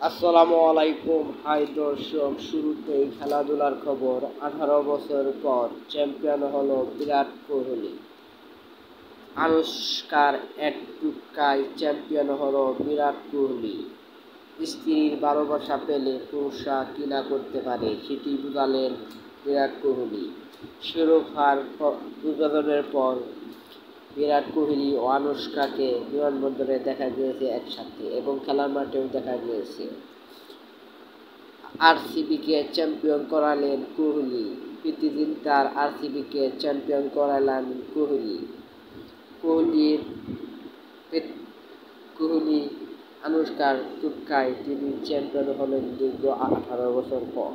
আসসালামু আলাইকুম। হাই দর্শক, শুরুতেই খেলাধুলার খবর। 18 বছর পর চ্যাম্পিয়ন হলো বিরাট কোহলি। আনুশকার এক টুক্কায় চ্যাম্পিয়ন হলো বিরাট কোহলি। স্ত্রীর ভালোবাসা পেলে পুরুষরা কি না করতে পারে, সেটি বুঝালেন বিরাট কোহলি। শিরোপার উদ্বোধনের পর বিরাট কোহলি ও আনুশকাকে বিমানবন্দরে দেখা গিয়েছে একসাথে এবং খেলার মাঠেও দেখা গিয়েছে। আরসিবিকে চ্যাম্পিয়ন করালেন কোহলি। প্রীতি জিন্তার আরসিবিকে চ্যাম্পিয়ন করালেন কোহলি। কোহলির কোহলি আনুশকার টুক্কায় তিনি চ্যাম্পিয়ন হলেন দীর্ঘ 18 বছর পর।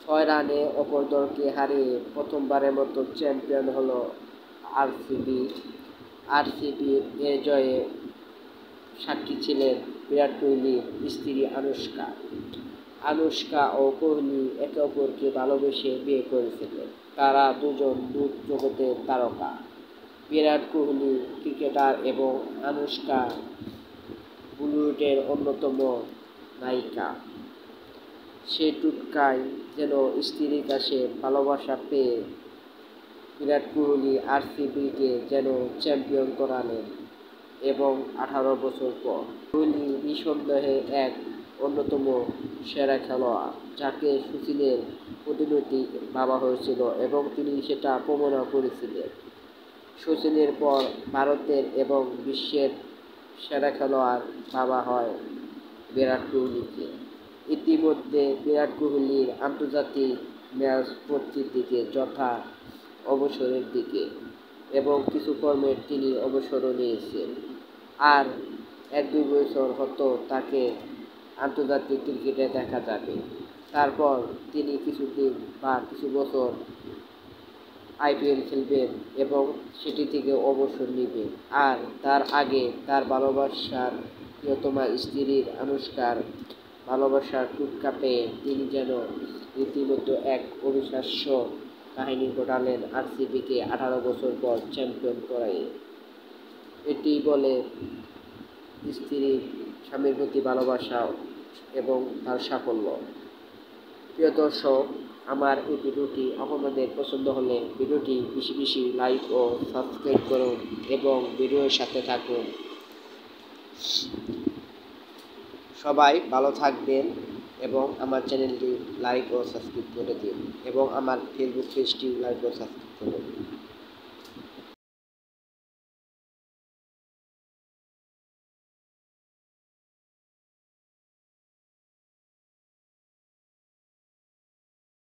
6 রানে অপর দলকে হারিয়ে প্রথমবারের মতো চ্যাম্পিয়ন হল আরসিবি। এর জয়ে সাক্ষী ছিলেন বিরাট কোহলির স্ত্রী আনুশকা। আনুশকা ও কোহলি একে অপরকে ভালোবেসে বিয়ে করেছিলেন। তারা দুজন দূর জগতের তারকা। বিরাট কোহলি ক্রিকেটার এবং আনুশকা বলিউডের অন্যতম নায়িকা। সে টুটকায় যেন স্ত্রীর কাছে ভালোবাসা পেয়ে বিরাট কোহলি আরসিবিকে যেন চ্যাম্পিয়ন করালেন এবং 18 বছর পর। কোহলি নিঃসন্দেহে এক অন্যতম সেরা খেলোয়াড়, যাকে শচীনের প্রতিনিধি ভাবা হয়েছিল এবং তিনি সেটা প্রমাণও করেছিলেন। শচীনের পর ভারতের এবং বিশ্বের সেরা খেলোয়াড় ভাবা হয় বিরাট কোহলিকে। ইতিমধ্যে বিরাট কোহলির আন্তর্জাতিক ম্যাচ পড়তির দিকে, যথা অবসরের দিকে, এবং কিছু ফর্মেট তিনি অবসরও নিয়েছেন। আর 1-2 বছর হয়তো তাকে আন্তর্জাতিক ক্রিকেটে দেখা যাবে। তারপর তিনি কিছুদিন বা কিছু বছর আইপিএল খেলবেন এবং সেটি থেকে অবসর নেবেন। আর তার আগে তার ভালোবাসার প্রিয়তমা স্ত্রীর আনুশকার ভালোবাসার টুটকা পেয়ে তিনি যেন রীতিমতো এক অবিশ্বাস্য কাহিনী ঘটালেন আরসিবিকে 18 বছর পর চ্যাম্পিয়ন করায়। এটি বলে স্ত্রীর স্বামীর প্রতি ভালোবাসা এবং তার সাফল্য। প্রিয় দর্শক, আমার এই ভিডিওটি আপনাদের পছন্দ হলে ভিডিওটি বেশি বেশি লাইক ও সাবস্ক্রাইব করুন এবং ভিডিওর সাথে থাকুন। সবাই ভালো থাকবেন এবং আমার চ্যানেলটি লাইক ও সাবস্ক্রাইব করে দিন এবং আমার ফেসবুক পেজটি লাইক ও সাবস্ক্রাইব করুন।